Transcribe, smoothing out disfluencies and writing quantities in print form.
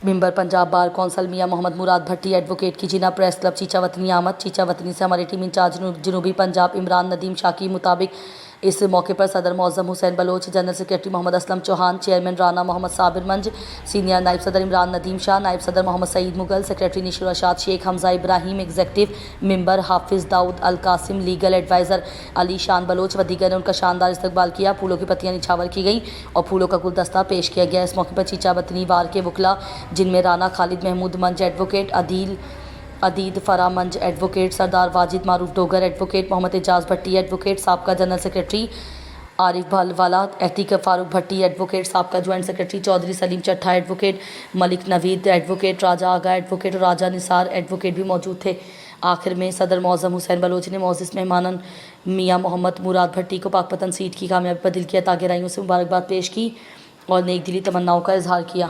ممبر Punjab bar council میاں محمد مراد بھٹی advocate کی جناب پریس کلب چیچا وطنی آمد۔ چیچا وطنی سے ہمارے ٹیم انچارج جنوبی پنجاب عمران ندیم شاہ کی مطابق اس موقع پر صدر معظم حسین بلوچ، جنرل سیکرٹری محمد اسلم چوہان، چیئرمین رانا محمد صابر منج، سینئر نائب صدر عمران ندیم شاہ، نائب صدر محمد سعید مغل، سیکرٹری نشر رشاد شیخ، حمزہ ابراہیم، ایگزیکٹو ممبر حافظ داؤد القاسم، لیگل ایڈوائزر علی شان بلوچ و دیگر نے ان کا شاندار استقبال کیا۔ پھولوں کی پتیاں نچھاور کی گئیں اور پھولوں کا گلدستہ پیش کیا گیا۔ اس موقع پر چیچا وطنی وار کے وکلاء جن میں رانا خالد محمود منج ایڈوکیٹ، عدید فرا منج ایڈوکیٹ، سردار واجد معروف ڈوگر ایڈوکیٹ، محمد اعجاز بھٹی ایڈوکیٹ، سابقہ جنرل سیکرٹری عارف بھالوالا، عتیق فاروق بھٹی ایڈوکیٹ، سابقہ جوائنٹ سیکرٹری چودھری سلیم چٹھا ایڈوکیٹ، ملک نوید ایڈوکیٹ، راجہ آغا ایڈوکیٹ اور راجہ نثار ایڈوکیٹ بھی موجود تھے۔ آخر میں صدر معظم حسین بلوچ نے معزز مہمانان میاں محمد مراد بھٹی کو پاک پتن سیٹ کی کامیابی پر دل کی عطا گہرائیوں سے مبارکباد پیش کی اور نیک دلی تمناؤں کا اظہار کیا۔